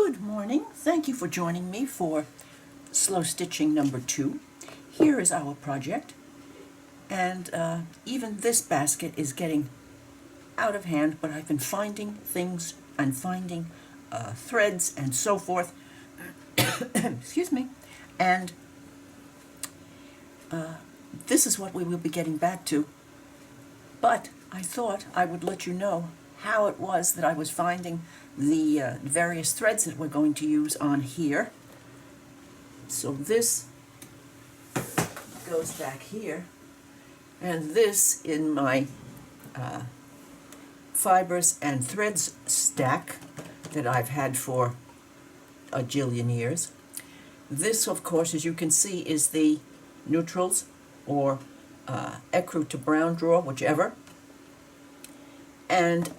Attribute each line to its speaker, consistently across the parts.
Speaker 1: Good morning. Thank you for joining me for slow stitching number 2. Here is our project, and even this basket is getting out of hand, but I've been finding things and finding threads and so forth. Excuse me. And this is what we will be getting back to. But I thought I would let you know how it was that I was finding the various threads that we're going to use on here. So this goes back here, and this in my fibers and threads stack that I've had for a jillion years. This, of course, as you can see, is the neutrals or ecru to brown drawer, whichever. And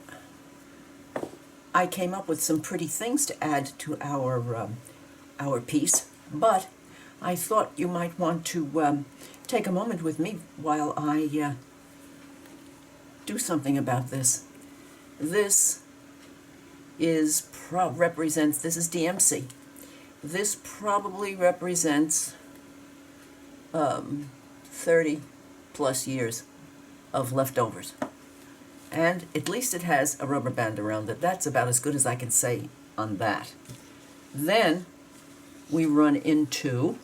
Speaker 1: I came up with some pretty things to add to our piece, but I thought you might want to take a moment with me while I do something about this. This is this is DMC. This probably represents 30 plus years of leftovers. And at least it has a rubber band around it. That's about as good as I can say on that. Then we run into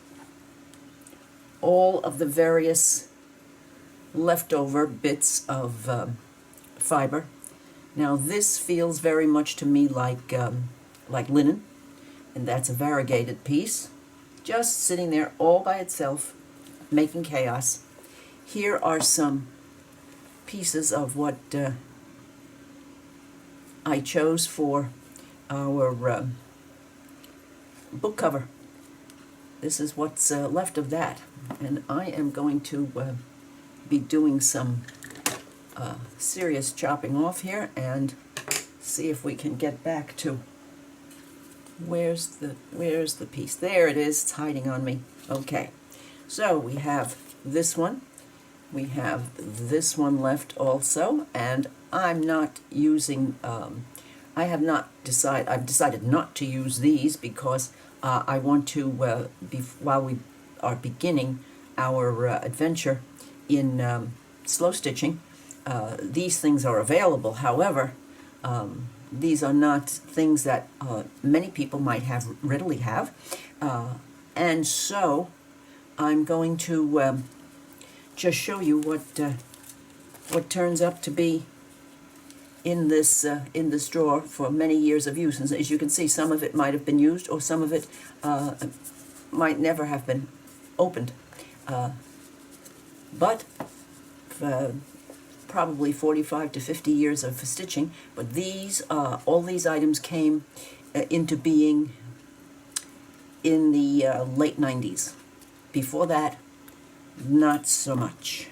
Speaker 1: all of the various leftover bits of fiber. Now this feels very much to me like linen, and that's a variegated piece, just sitting there all by itself, making chaos. Here are some pieces of what I chose for our book cover. This is what's left of that, and I am going to be doing some serious chopping off here and see if we can get back to where's the piece. There it is. It's hiding on me. Okay, so we have this one. We have this one left also, and I'm not using, I've decided not to use these because I want to, while we are beginning our adventure in slow stitching, these things are available. However, these are not things that many people might readily have, and so I'm going to just show you what turns up to be in this drawer for many years of use. And as you can see, some of it might have been used, or some of it might never have been opened. But probably 45 to 50 years of stitching. But these, all these items came into being in the late 90s. Before that, not so much.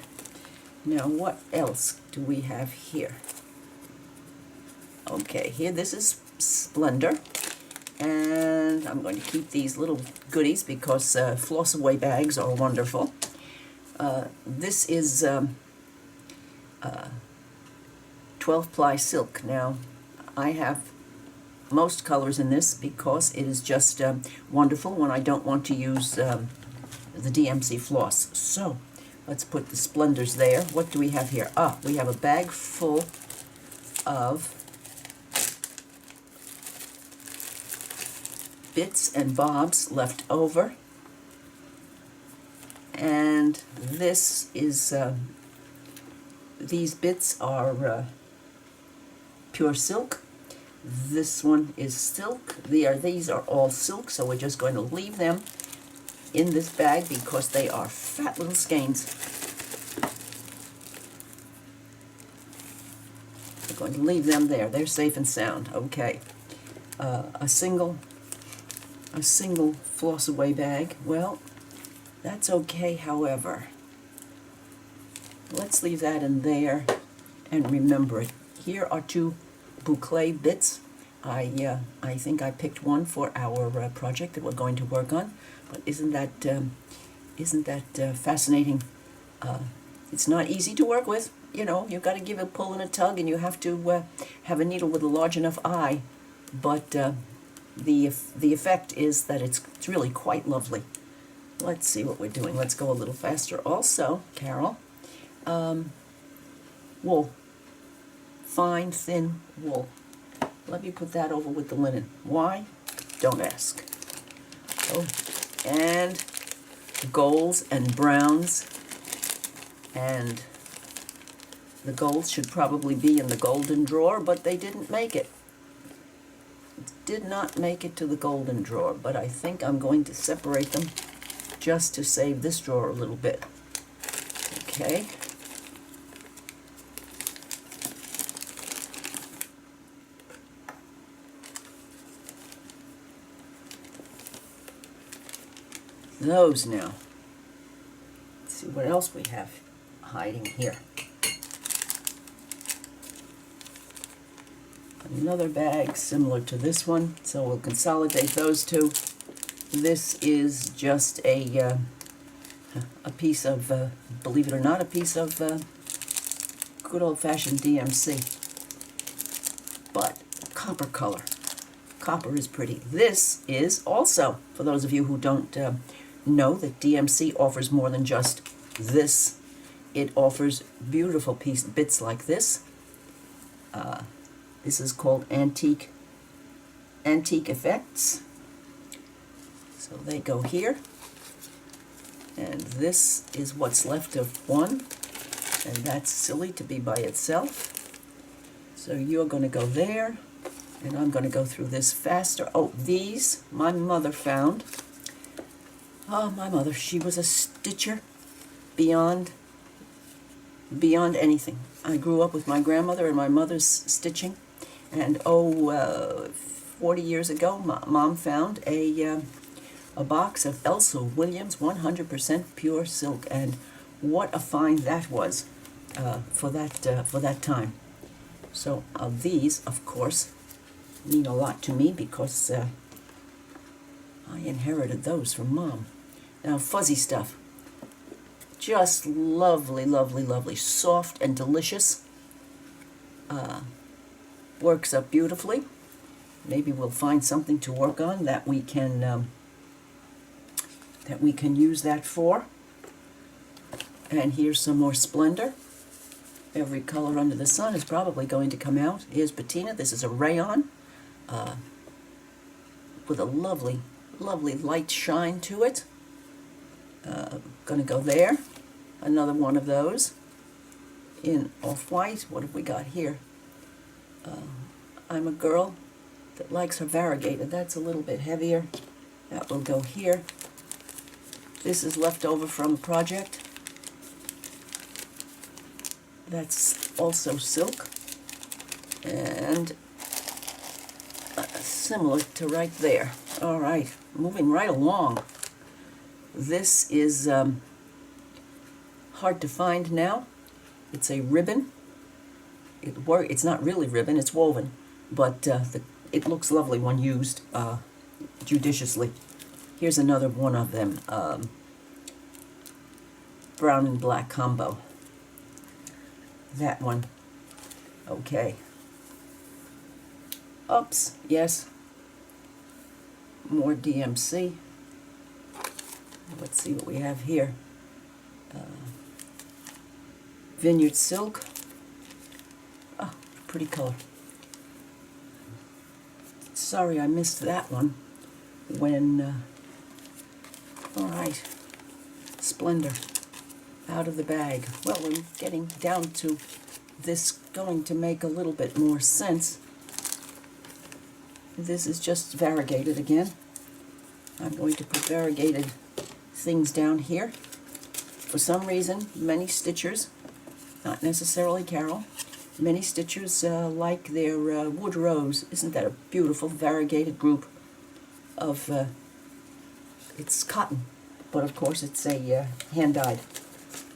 Speaker 1: Now, what else do we have here? Okay, here this is Splendor, and I'm going to keep these little goodies because floss away bags are wonderful. This is 12-ply silk. Now, I have most colors in this because it is just wonderful when I don't want to use the DMC floss. So let's put the Splendors there. What do we have here? We have a bag full of bits and bobs left over, and this is these bits are pure silk. This one is silk. These are all silk, so we're just going to leave them in this bag because they are fat little skeins. We're going to leave them there. They're safe and sound. Okay. A single floss away bag. Well, that's okay. However, let's leave that in there and remember it. Here are two boucle bits. I think I picked one for our project that we're going to work on. But isn't that fascinating? It's not easy to work with. You know, you've got to give a pull and a tug, and you have to have a needle with a large enough eye. But the effect is that it's really quite lovely. Let's see what we're doing. Let's go a little faster. Also, Carol, wool, fine, thin wool. Let me put that over with the linen. Why? Don't ask. Oh, and golds and browns, and the golds should probably be in the golden drawer, but they didn't make it. Did not make it to the golden drawer, but I think I'm going to separate them just to save this drawer a little bit. Okay. Those now. Let's see what else we have hiding here. Another bag similar to this one, so we'll consolidate those two. This is just a piece of, believe it or not, a piece of good old-fashioned DMC, but copper color. Copper is pretty. This is also, for those of you who don't know that DMC offers more than just this. It offers beautiful bits like this. This is called Antique Effects. So they go here. And this is what's left of one. And that's silly to be by itself. So you're going to go there. And I'm going to go through this faster. Oh, these my mother found. Oh, my mother, she was a stitcher beyond anything. I grew up with my grandmother and my mother's stitching. And 40 years ago, Mom found a box of Elsa Williams 100% pure silk, and what a find that was for that time. So these, of course, mean a lot to me because I inherited those from Mom. Now, fuzzy stuff, just lovely, lovely, lovely, soft and delicious. Works up beautifully. Maybe we'll find something to work on that we can use that for. And here's some more splendor. Every color under the sun is probably going to come out. Here's patina. This is a rayon with a lovely, lovely light shine to it. Going to go there. Another one of those in off-white. What have we got here? I'm a girl that likes her variegated. That's a little bit heavier. That will go here. This is left over from a project. That's also silk. And similar to right there. All right, moving right along. This is hard to find now. It's a ribbon. It's not really ribbon, it's woven, but it looks lovely when used judiciously. Here's another one of them, brown and black combo. That one. Okay. Oops, yes. More DMC. Let's see what we have here. Vineyard silk. Oh, pretty color. Sorry I missed that one when, all right, Splendor, out of the bag. Well, we're getting down to this going to make a little bit more sense. This is just variegated again. I'm going to put variegated things down here. For some reason, many stitchers, not necessarily Carol, many stitchers like their wood rose. Isn't that a beautiful variegated group of, it's cotton, but of course it's a hand-dyed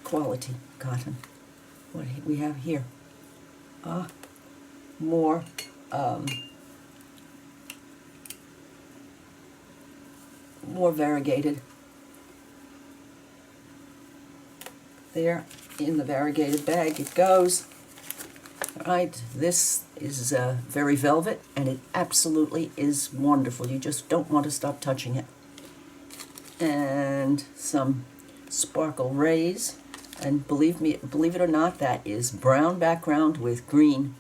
Speaker 1: quality cotton. What do we have here? More more variegated. There, in the variegated bag it goes. All right, this is very velvet, and it absolutely is wonderful. You just don't want to stop touching it. And some sparkle rays, and believe it or not, that is brown background with green,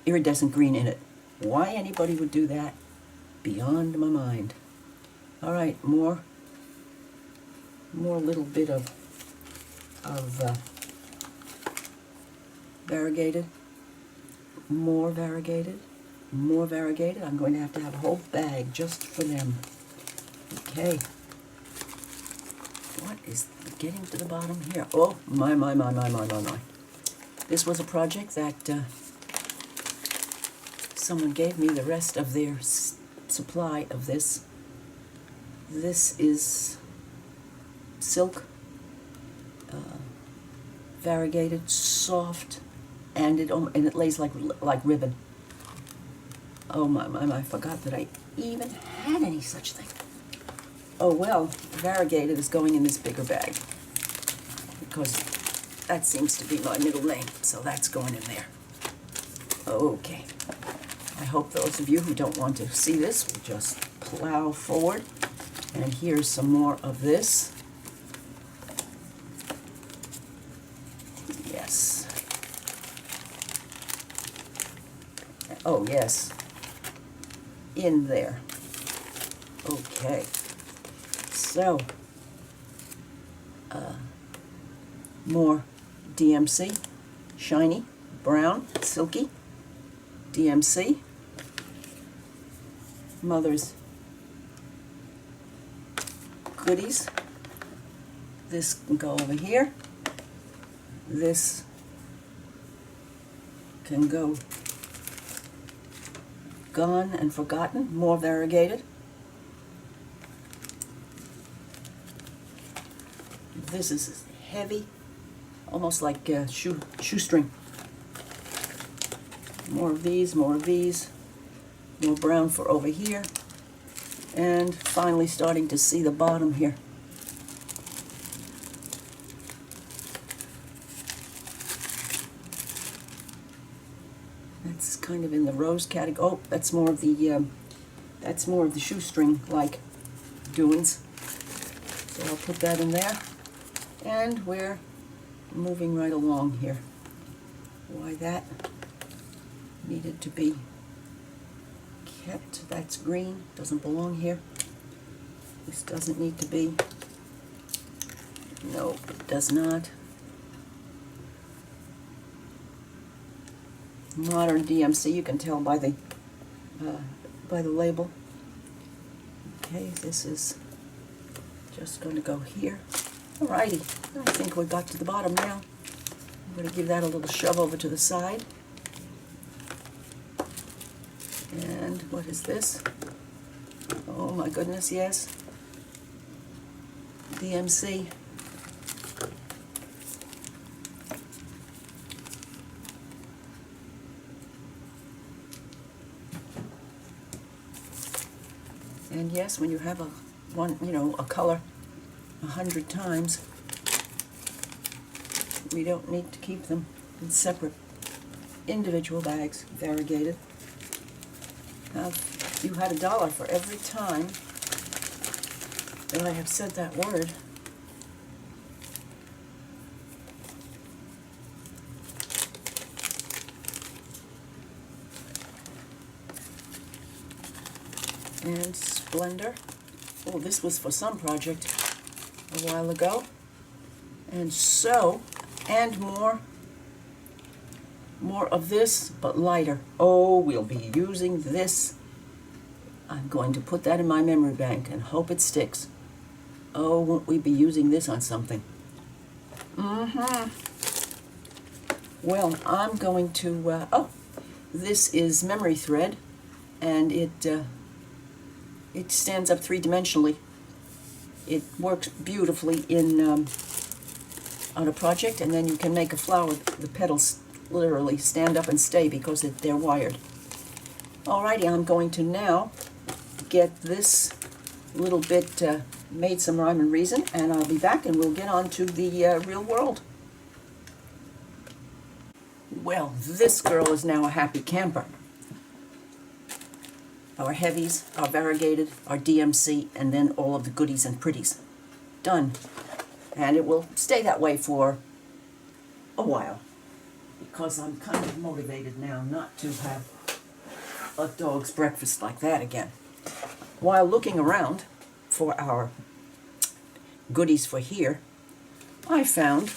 Speaker 1: iridescent green in it. Why anybody would do that, beyond my mind. All right, more little bit of variegated, more variegated, more variegated. I'm going to have a whole bag just for them. Okay. What is getting to the bottom here? Oh, my. This was a project that someone gave me the rest of their supply of this. This is silk, variegated, soft, and it lays like ribbon. Oh my, I forgot that I even had any such thing. Oh well, variegated is going in this bigger bag, because that seems to be my middle name, so that's going in there. Okay. I hope those of you who don't want to see this will just plow forward. And here's some more of this. Yes. Oh, yes. In there. Okay. So, more DMC, shiny, brown, silky, DMC, Mother's Goodies. This can go over here. This can go Gone and Forgotten, more variegated. This is heavy, almost like shoestring. More of these, more brown for over here, and finally starting to see the bottom here. That's kind of in the rose category. Oh, that's more of the shoestring like doings. So I'll put that in there. And we're moving right along here. Why that needed to be kept. That's green, doesn't belong here. This doesn't need to be. No, it does not. Modern DMC, you can tell by the label. Okay, this is just going to go here. Alrighty, I think we got to the bottom now. I'm going to give that a little shove over to the side. And what is this? Oh my goodness, yes. DMC. And yes, when you have a color 100 times, we don't need to keep them in separate individual bags, variegated. Now, if you had $1 for every time that I have said that word, and Splendor. Oh, this was for some project a while ago. And so, and more of this, but lighter. Oh, we'll be using this. I'm going to put that in my memory bank and hope it sticks. Oh, won't we be using this on something? Well, I'm going to, this is memory thread, and it stands up three-dimensionally. It works beautifully on a project, and then you can make a flower. The petals literally stand up and stay because they're wired. Alrighty, I'm going to now get this little bit made some rhyme and reason, and I'll be back and we'll get on to the real world. Well, this girl is now a happy camper. Our heavies, our variegated, our DMC, and then all of the goodies and pretties. Done. And it will stay that way for a while, because I'm kind of motivated now not to have a dog's breakfast like that again. While looking around for our goodies for here, I found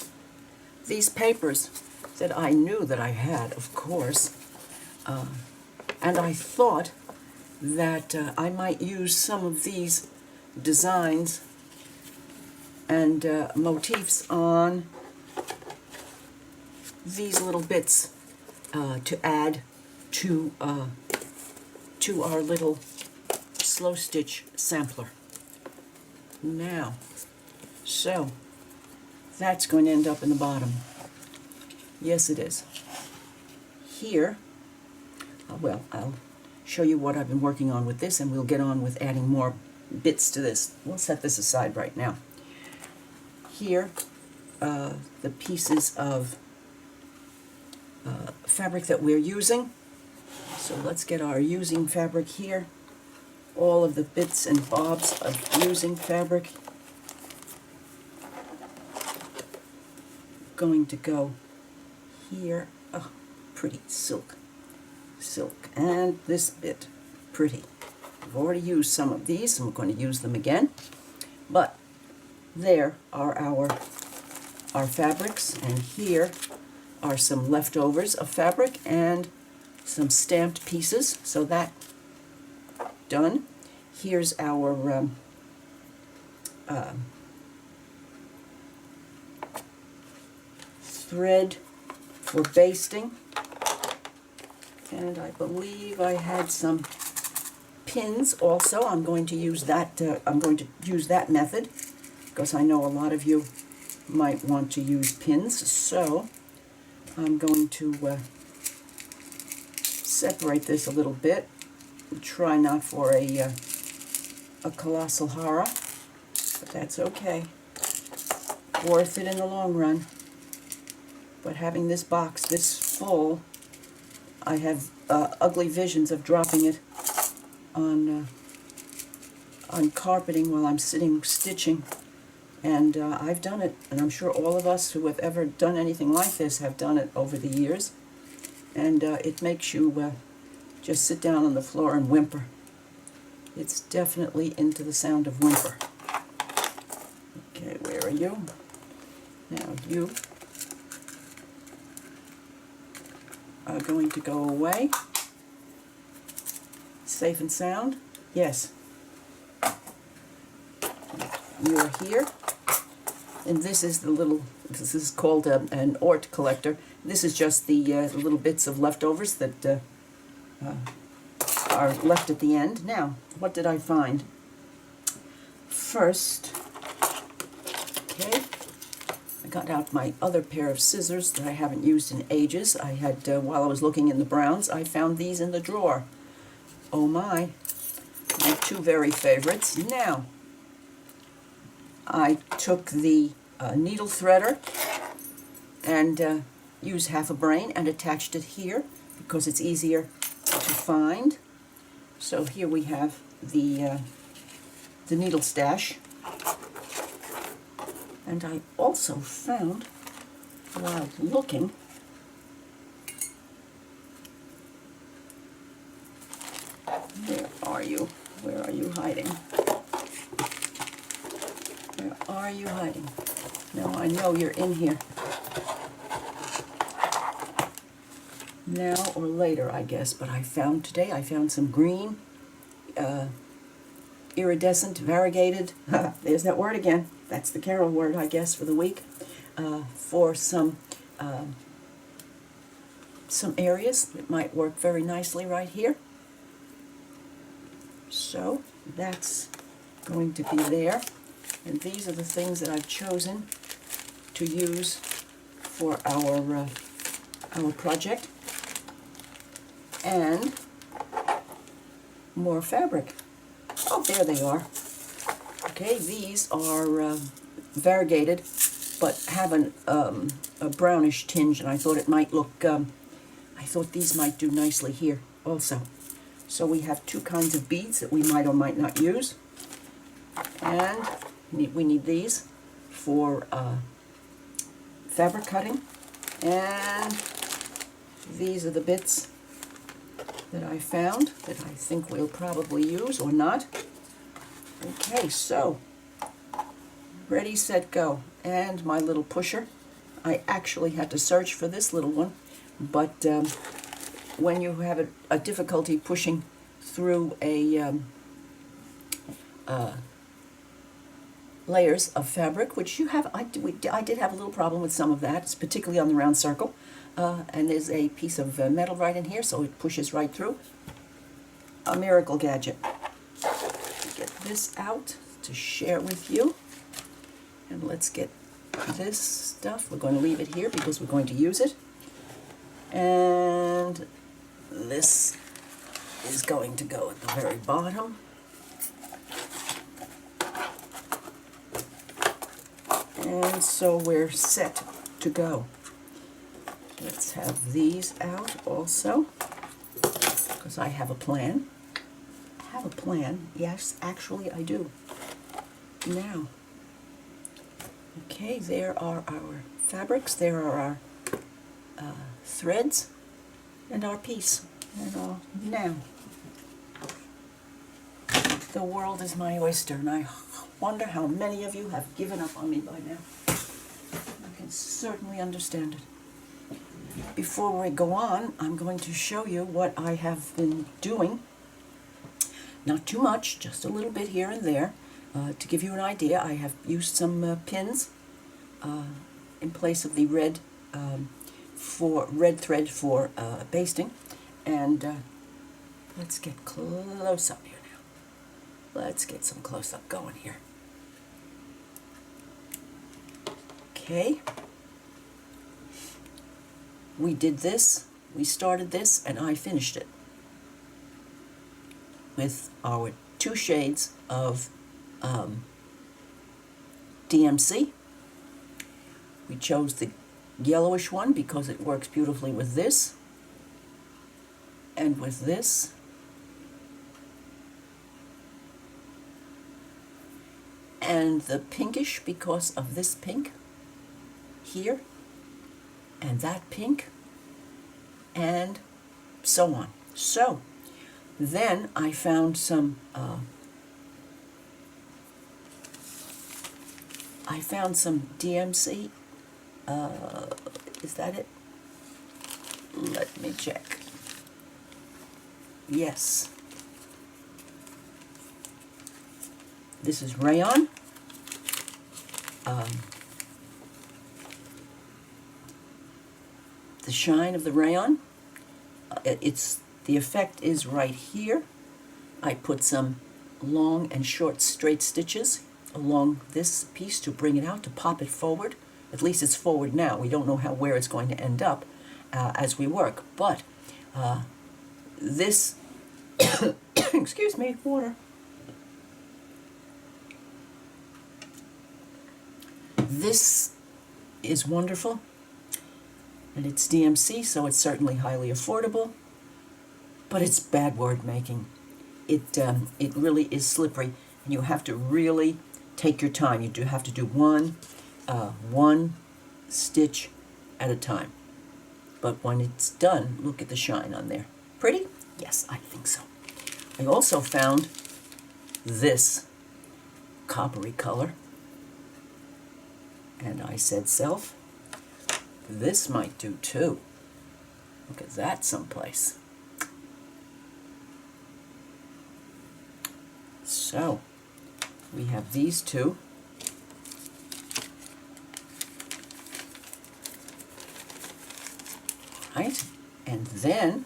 Speaker 1: these papers that I knew that I had, of course, and I thought that I might use some of these designs and motifs on these little bits to add to our little slow stitch sampler. Now, so that's going to end up in the bottom. Yes, it is. Here, well, I'll show you what I've been working on with this, and we'll get on with adding more bits to this. We'll set this aside right now. Here, the pieces of fabric that we're using. So let's get our using fabric here. All of the bits and bobs of using fabric going to go here. Oh, pretty silk. Silk. And this bit, pretty. I've already used some of these, and we're going to use them again. But there are our fabrics, and here are some leftovers of fabric and some stamped pieces. So that done. Here's our thread for basting, and I believe I had some pins also. I'm going to use that. I'm going to use that method because I know a lot of you might want to use pins. So I'm going to separate this a little bit. Try not for a colossal horror, but that's okay. Worth it in the long run. But having this box this full, I have ugly visions of dropping it on carpeting while I'm sitting stitching. And I've done it, and I'm sure all of us who have ever done anything like this have done it over the years. And it makes you just sit down on the floor and whimper. It's definitely into the sound of whimper. Okay, where are you? Now you are going to go away. Safe and sound? Yes. You're here. And this is the little, this is called an Ort collector. This is just the little bits of leftovers that are left at the end. Now, what did I find? First, okay, I got out my other pair of scissors that I haven't used in ages. I had, while I was looking in the browns, I found these in the drawer. Oh my two very favorites. Now, I took the needle threader and used half a brain and attached it here because it's easier to find. So here we have the needle stash. And I also found, while looking, where are you? Where are you hiding? Where are you hiding? Now I know you're in here. Now or later, I guess, but I found some green, iridescent, variegated, there's that word again, that's the Carol word, I guess, for the week, for some areas that might work very nicely right here. So that's going to be there, and these are the things that I've chosen to use for our project. And more fabric. Oh, there they are. Okay, these are variegated but have a brownish tinge, and I thought it might look, I thought these might do nicely here also. So we have two kinds of beads that we might or might not use, and we need these for fabric cutting, and these are the bits that I found that I think we'll probably use or not. Okay, so ready, set, go. And my little pusher. I actually had to search for this little one, but when you have a difficulty pushing through layers of fabric, which you have, I did have a little problem with some of that, it's particularly on the round circle, and there's a piece of metal right in here, so it pushes right through. A miracle gadget. Get this out to share with you, and let's get this stuff. We're going to leave it here because we're going to use it, and this is going to go at the very bottom. And so we're set to go. Let's have these out also, because I have a plan. I have a plan. Yes, actually I do. Now, okay, there are our fabrics, there are our threads, and our piece. And now, the world is my oyster, and I wonder how many of you have given up on me by now. I can certainly understand it. Before we go on, I'm going to show you what I have been doing. Not too much, just a little bit here and there. To give you an idea, I have used some pins in place of the red thread for basting. And let's get close up here now. Let's get some close up going here. Okay. We did this, we started this, and I finished it with our two shades of DMC. We chose the yellowish one because it works beautifully with this and with this. And the pinkish because of this pink here, and that pink, and so on. So then I found some DMC. Is that it? Let me check. Yes. This is rayon. The shine of the rayon, the effect is right here. I put some long and short straight stitches along this piece to bring it out, to pop it forward. At least it's forward now. We don't know where it's going to end up as we work, but this excuse me, water. This is wonderful, and it's DMC, so it's certainly highly affordable, but it's bad word making. It really is slippery, and you have to really take your time. You do have to do one stitch at a time. But when it's done, look at the shine on there. Pretty? Yes, I think so. I also found this coppery color, and I said, self, this might do too. Look at that someplace. So, we have these two. Right? And then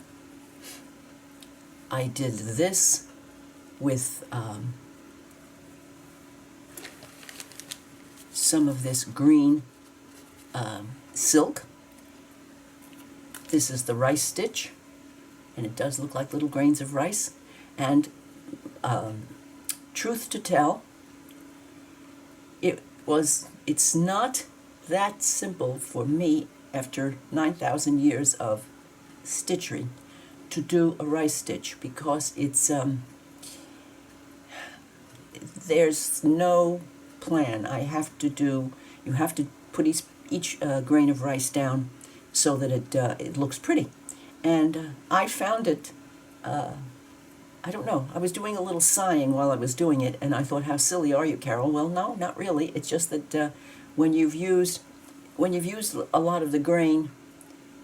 Speaker 1: I did this with some of this green silk. This is the rice stitch, and it does look like little grains of rice. And truth to tell, it's not that simple for me, after 9,000 years of stitchery, to do a rice stitch, because it's there's no plan. You have to put each grain of rice down so that it looks pretty. And I found it, I don't know, I was doing a little sighing while I was doing it, and I thought, how silly are you, Carol? Well, no, not really. It's just that when you've used a lot of the grain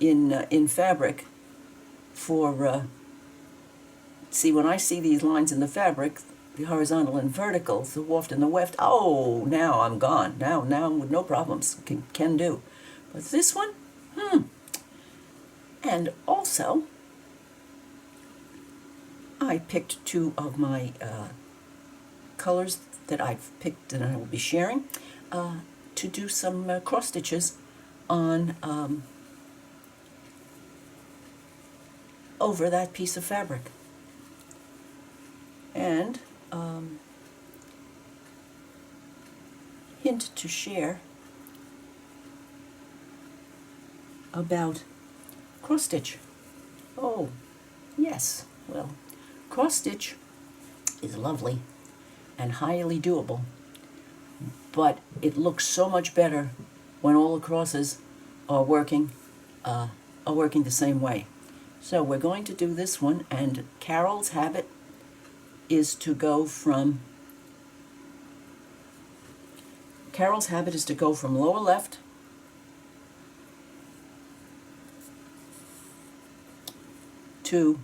Speaker 1: in fabric for, see, when I see these lines in the fabric, the horizontal and vertical, the waft and the weft, oh, now I'm gone. Now with no problems, can do. But this one, And also, I picked two of my colors that I've picked and I will be sharing to do some cross stitches on over that piece of fabric. And hint to share about cross stitch. Oh, yes. Well, cross stitch is lovely and highly doable, but it looks so much better when all the crosses are working the same way. So we're going to do this one, and Carol's habit is to go from lower left to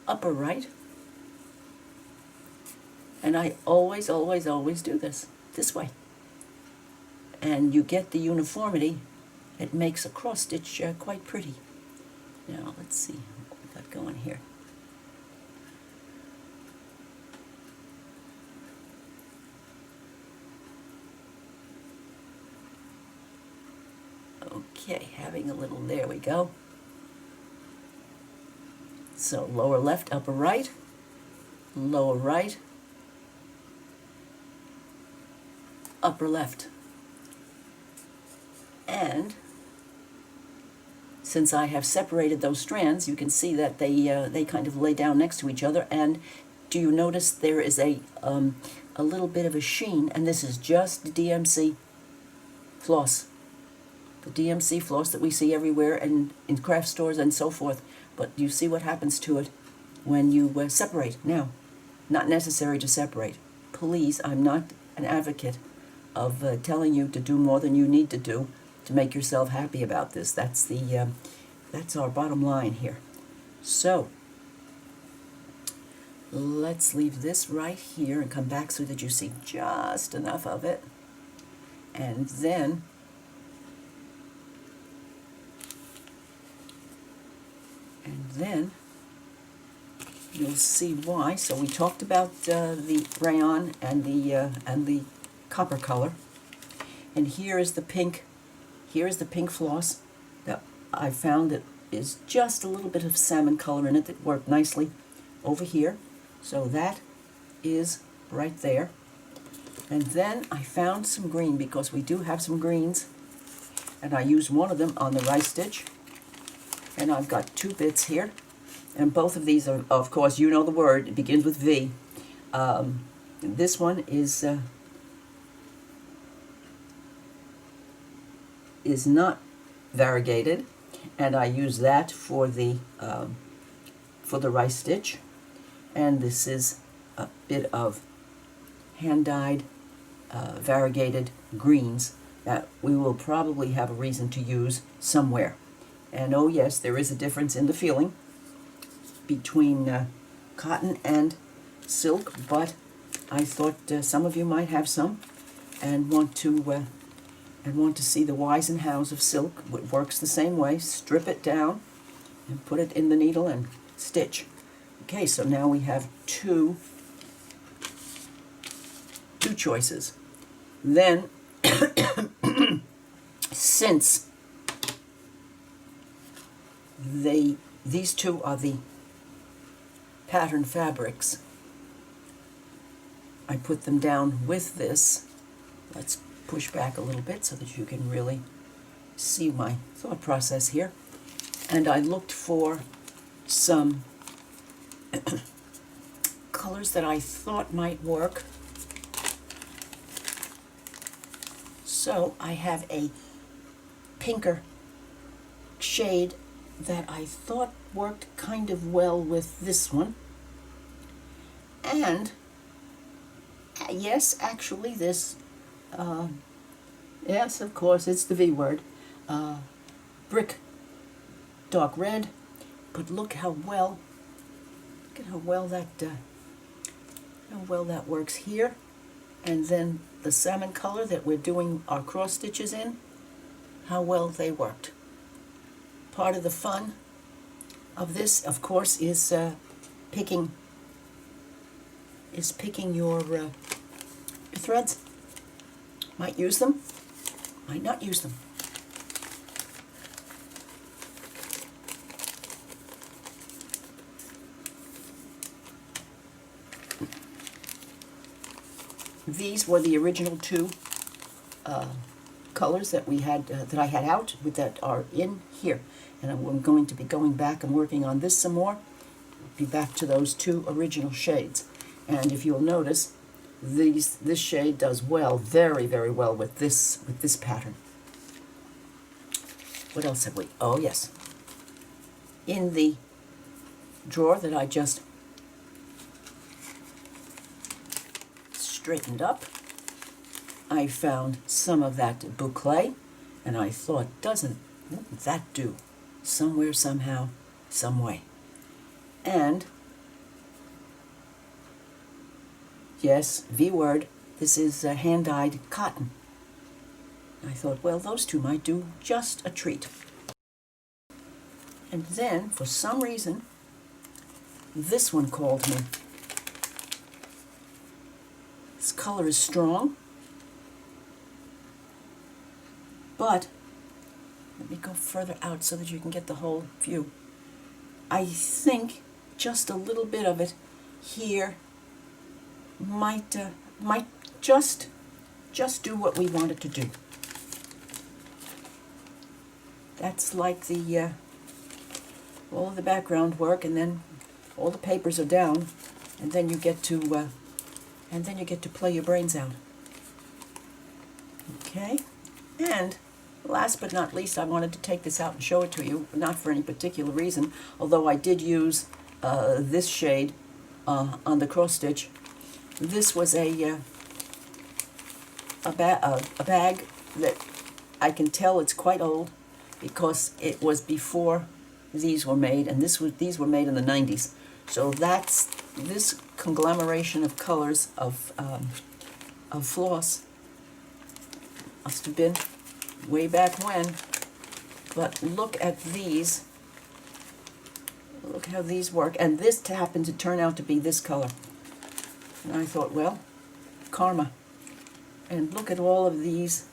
Speaker 1: upper right, and I always do this way, and you get the uniformity. It makes a cross stitch quite pretty. Now let's see what we got going here. Okay, having a little, there we go. So lower left, upper right, lower right, upper left. And since I have separated those strands, you can see that they kind of lay down next to each other. And do you notice there is a little bit of a sheen? And this is just DMC floss. The DMC floss that we see everywhere and in craft stores and so forth. But you see what happens to it when you separate. Now, not necessary to separate. Please, I'm not an advocate of telling you to do more than you need to do to make yourself happy about this. That's our bottom line here. So let's leave this right here and come back so that you see just enough of it. And then you'll see why. So we talked about the rayon and the copper color, and here is the pink. Here is the pink floss that I found that is just a little bit of salmon color in it that worked nicely over here. So that is right there. And then I found some green, because we do have some greens, and I used one of them on the rice stitch. And I've got two bits here, and both of these are, of course, you know the word, it begins with V. This one is not variegated, and I use that for the rice stitch. And this is a bit of hand-dyed variegated greens that we will probably have a reason to use somewhere. And oh yes, there is a difference in the feeling between cotton and silk, but I thought some of you might have some and want to see the whys and hows of silk. It works the same way. Strip it down and put it in the needle and stitch. Okay, so now we have two choices. Then, since these two are the pattern fabrics, I put them down with this Let's push back a little bit so that you can really see my thought process here. And I looked for some colors that I thought might work. So I have a pinker shade that I thought worked kind of well with this one. And yes, actually this, yes, of course, it's the V word, brick dark red, but look how well that works here. And then the salmon color that we're doing our cross stitches in, how well they worked. Part of the fun of this, of course, is picking your threads. Might use them, might not use them. These were the original two colors that we had, that I had out, that are in here. And I'm going to be going back and working on this some more. Be back to those two original shades. And if you'll notice, this shade does well, very, very well with this pattern. What else have we? Oh yes, in the drawer that I just straightened up, I found some of that boucle, and I thought, wouldn't that do somewhere, somehow, some way? And yes, V word, this is hand-dyed cotton. I thought, well, those two might do just a treat. And then, for some reason, this one called me. This color is strong, but let me go further out so that you can get the whole view. I think just a little bit of it here might just do what we want it to do. That's like the all of the background work, and then all the papers are down, and then you get to play your brains out. Okay, and last but not least, I wanted to take this out and show it to you, not for any particular reason, although I did use this shade on the cross stitch. This was a bag that I can tell it's quite old because it was before these were made, and these were made in the 90s. So that's this conglomeration of colors of floss must have been way back when. But look at these. Look how these work. And this happened to turn out to be this color. And I thought, well, karma. And look at all of these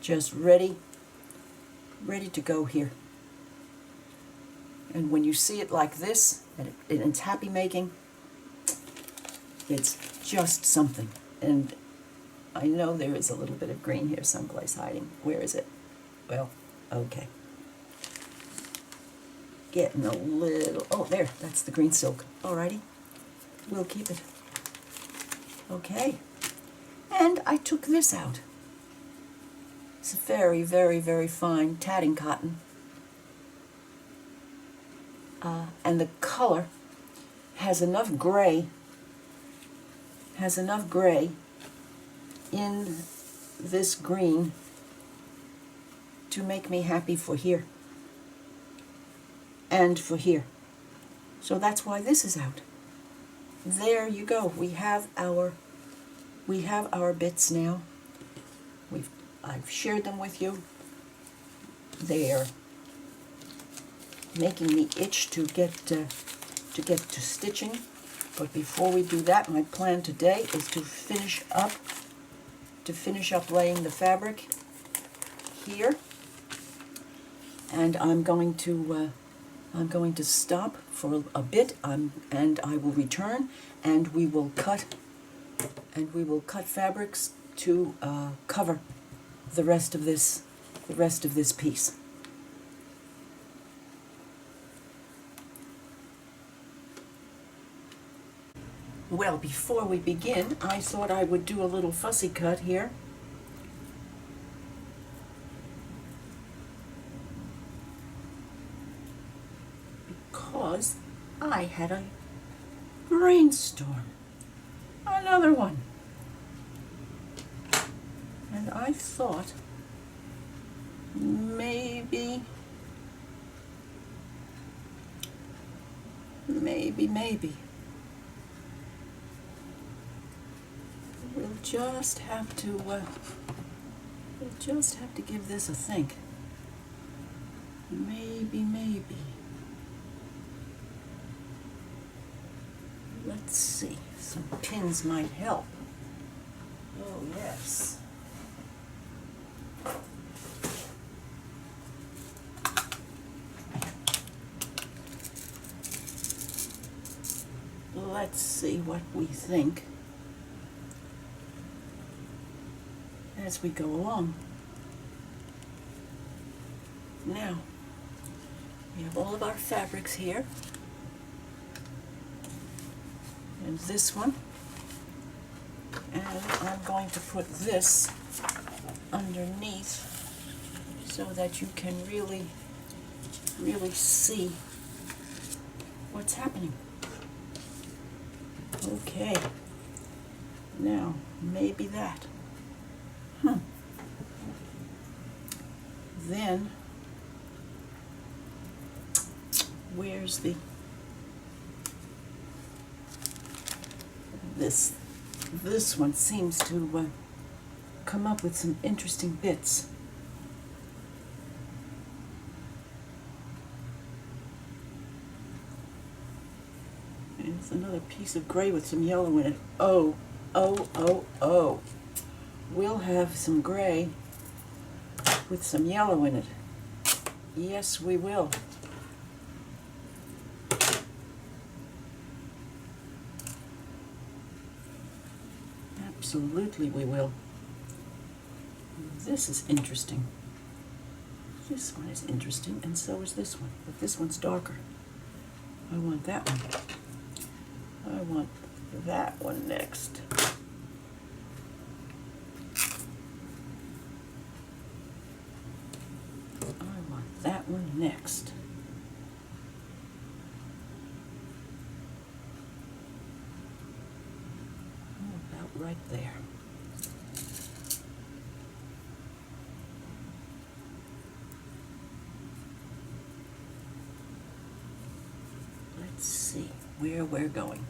Speaker 1: just ready to go here. And when you see it like this, and it's happy making, it's just something. And I know there is a little bit of green here someplace hiding. Where is it? Well, okay. Getting a little, oh there, that's the green silk. Alrighty, we'll keep it. Okay, and I took this out. It's very, very, very fine tatting cotton. And the color has enough gray in this green to make me happy for here and for here. So that's why this is out. There you go. We have our bits now. I've shared them with you. They're making me itch to get to stitching. But before we do that, my plan today is to finish up laying the fabric here, and I'm going to stop for a bit, and I will return, and we will cut fabrics to cover the rest of this piece. Well, before we begin, I thought I would do a little fussy cut here. Because I had a brainstorm. Another one. And I thought maybe we'll just have to give this a think. Maybe. Let's see. Some pins might help. Oh, yes. Let's see what we think as we go along. Now, we have all of our fabrics here. And this one. And I'm going to put this underneath so that you can really see what's happening. Okay. Now, maybe that. Then, where's the... This one seems to come up with some interesting bits. And it's another piece of gray with some yellow in it. Oh. We'll have some gray with some yellow in it. Yes, we will. Absolutely we will. This is interesting. This one is interesting, and so is this one. But this one's darker. I want that one. I want that one next. I want that one next. Right there. Let's see where we're going.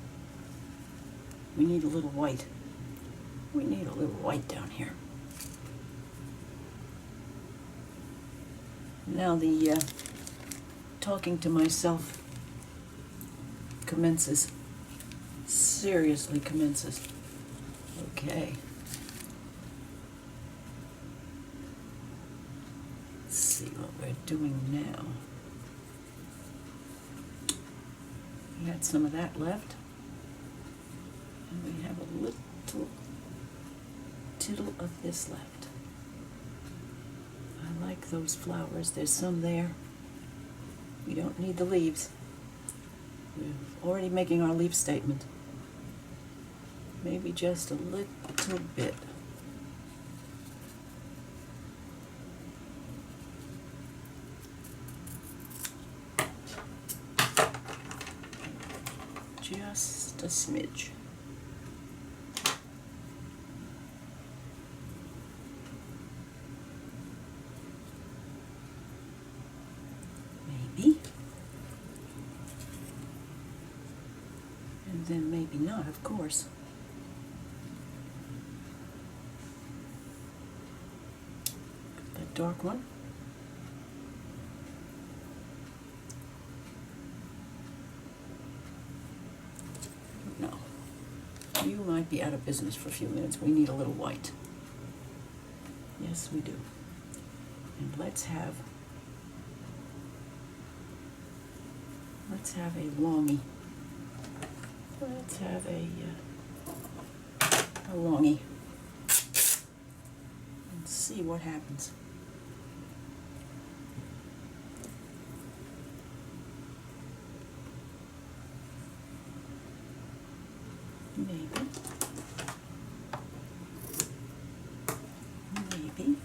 Speaker 1: We need a little white. We need a little white down here. Now the talking to myself commences. Seriously commences. Okay. Let's see what we're doing now. We had some of that left. And we have a little tittle of this left. I like those flowers. There's some there. We don't need the leaves. We're already making our leaf statement. Maybe just a little bit. Just a smidge. Maybe. And then maybe not, of course. Dark one. No. You might be out of business for a few minutes. We need a little white. Yes, we do. And let's have a longie. Let's have a longie. see what happens. Maybe. Maybe.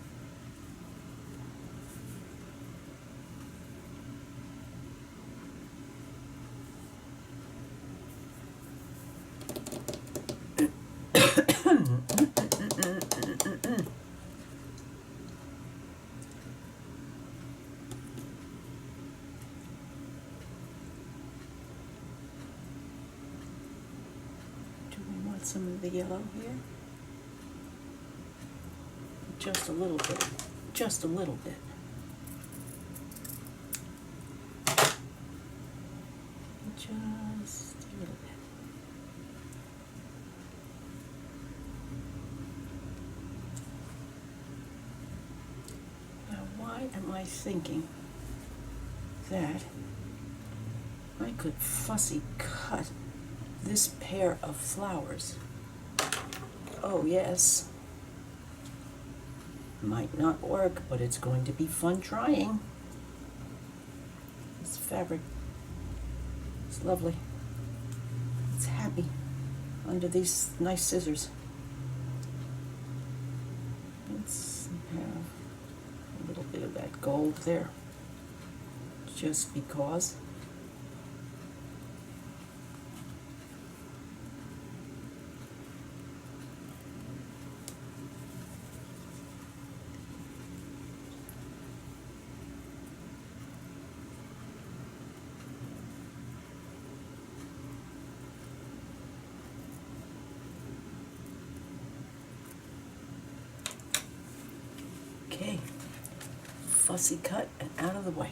Speaker 1: Do we want some of the yellow here? Just a little bit. Just a little bit. Just a little bit. Now, why am I thinking that I could fussy cut this pair of flowers? Oh, yes. Might not work, but it's going to be fun trying. This fabric is lovely. It's happy under these nice scissors. Let's have a little bit of that gold there, just because. Okay, fussy cut and out of the way.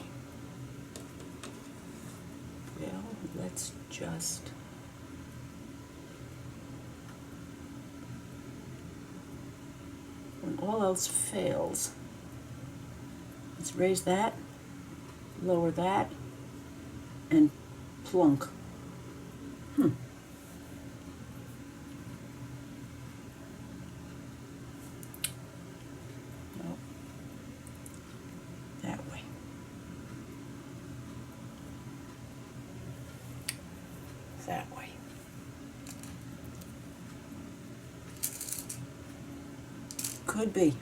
Speaker 1: Well, let's just when all else fails, let's raise that, lower that, and plunk. That way. That way. Could be.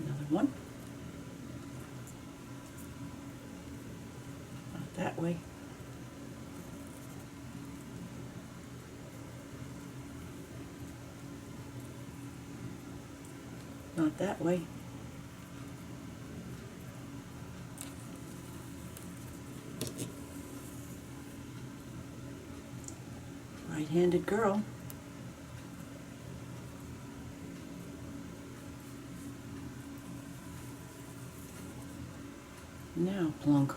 Speaker 1: Another one. Not that way. Not that way. Right-handed girl. Now plunk.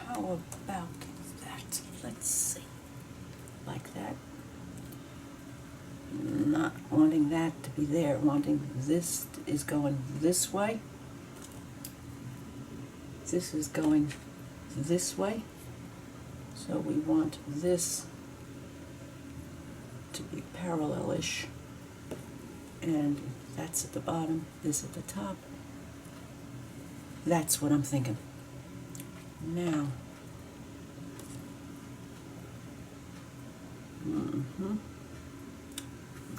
Speaker 1: How about that? Let's see. Like that. Not wanting that to be there, wanting this is going this way. This is going this way. So we want this to be parallel-ish. And that's at the bottom, this at the top. That's what I'm thinking. Now,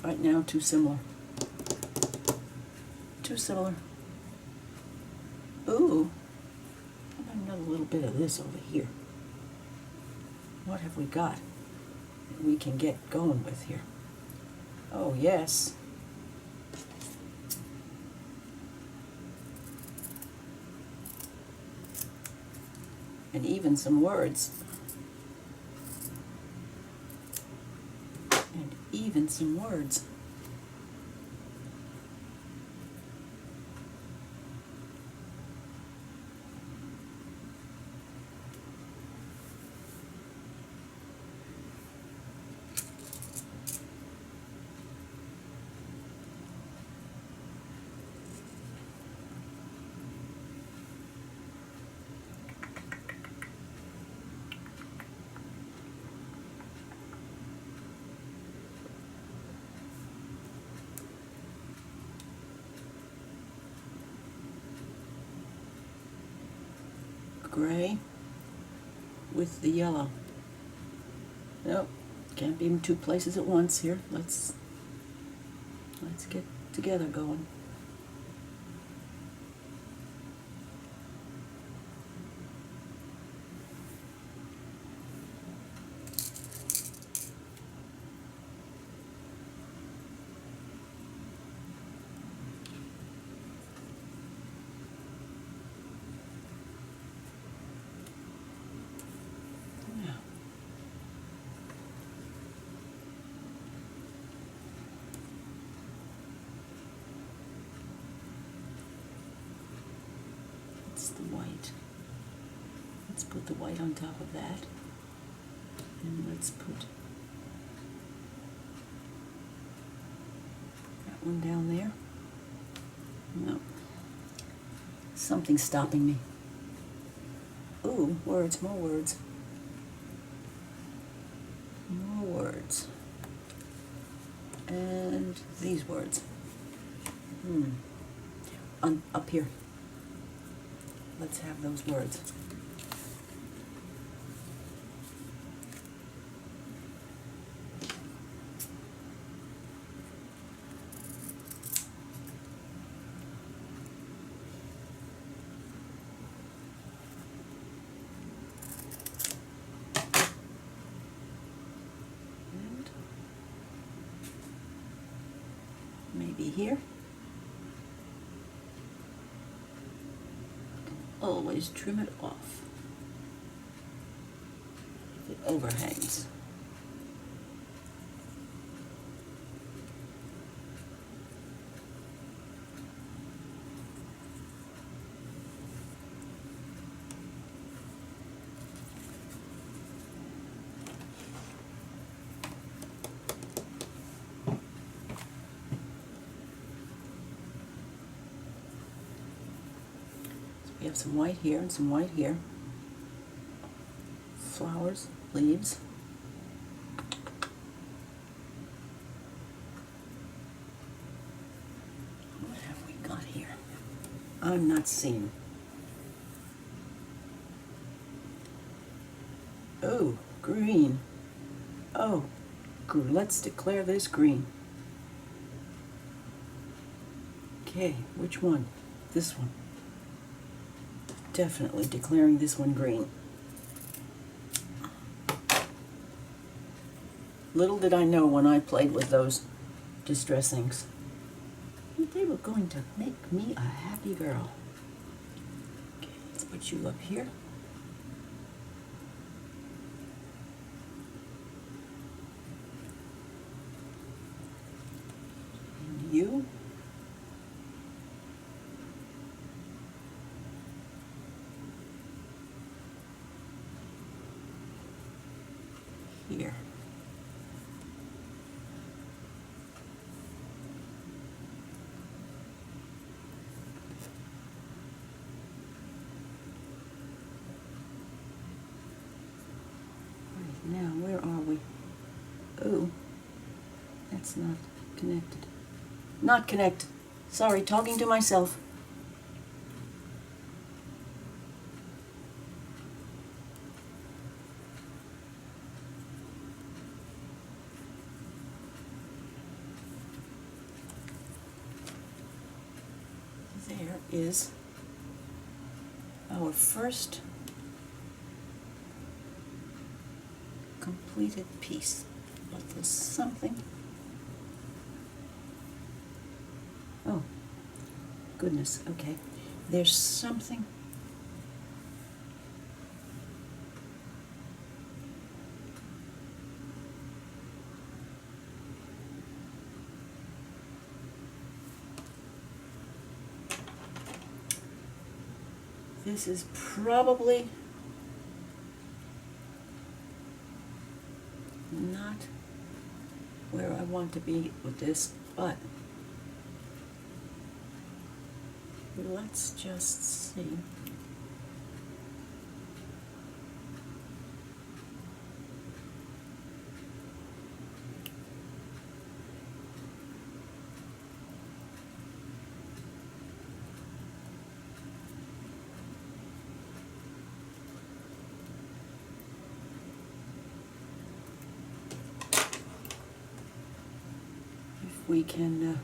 Speaker 1: right now, too similar. Too similar. Ooh, how about another little bit of this over here? What have we got that we can get going with here? Oh, yes. and even some words. And even some words. Gray with the yellow. Nope, can't be in two places at once here. Let's get together going. The white. Let's put the white on top of that. And let's put that one down there. No. Something's stopping me. Ooh, words, more words. More words. And these words. Up here. Let's have those words. And maybe here. Always trim it off if it overhangs. We have some white here and some white here. Flowers, leaves. What have we got here? I'm not seeing. Oh, green. Oh, let's declare this green. Okay, which one? This one. Definitely declaring this one green. Little did I know when I played with those distress inks, they were going to make me a happy girl. Okay, let's put you up here. And you. Here. Now, where are we? Oh, that's not connected. Not connected. Sorry, talking to myself. There is our first completed piece. But there's something. Oh, goodness, okay. There's something This is probably not where I want to be with this, but let's just see. If we can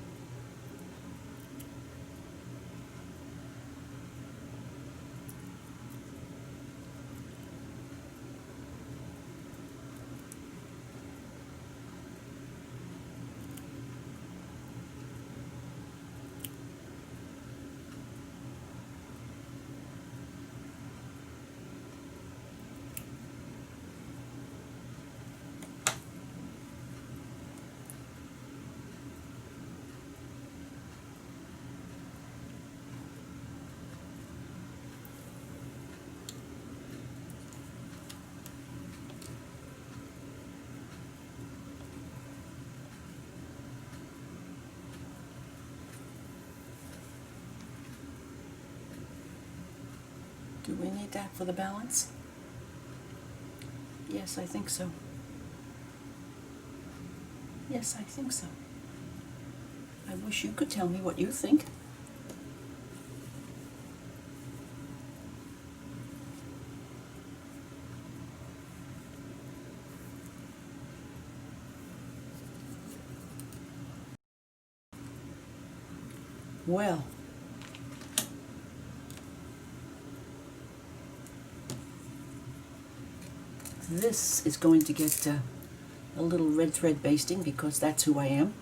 Speaker 1: do we need that for the balance? Yes, I think so. Yes, I think so. I wish you could tell me what you think. Well, this is going to get a little red thread basting because that's who I am.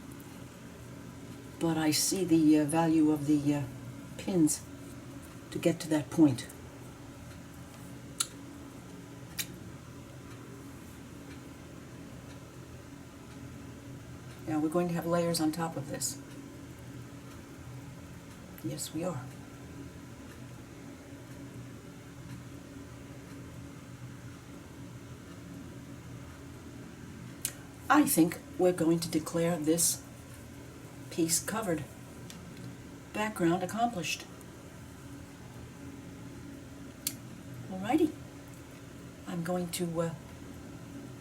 Speaker 1: But I see the value of the pins to get to that point. Now we're going to have layers on top of this. Yes, we are. I think we're going to declare this piece covered. Background accomplished. Alrighty. I'm going to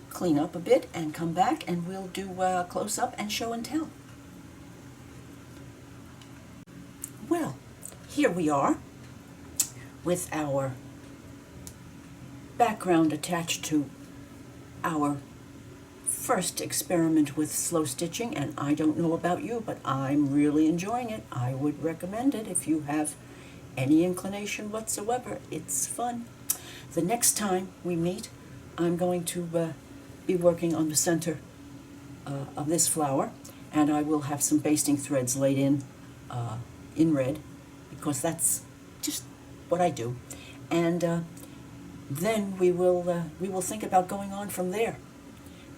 Speaker 1: clean up a bit and come back and we'll do close up and show and tell. Well, here we are with our background attached to our first experiment with slow stitching, and I don't know about you, but I'm really enjoying it. I would recommend it if you have any inclination whatsoever. It's fun. The next time we meet, I'm going to be working on the center of this flower, and I will have some basting threads laid in red, because that's just what I do. And then we will think about going on from there,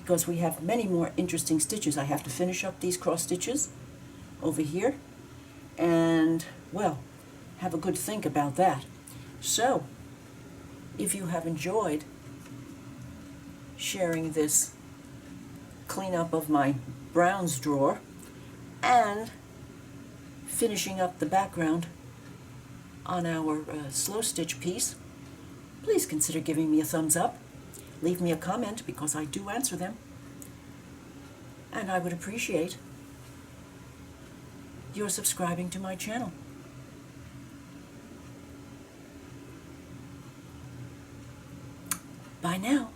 Speaker 1: because we have many more interesting stitches. I have to finish up these cross stitches over here, and well, have a good think about that. So, if you have enjoyed sharing this cleanup of my browns drawer and finishing up the background on our slow stitch piece, please consider giving me a thumbs up. Leave me a comment, because I do answer them. And I would appreciate your subscribing to my channel. Bye now.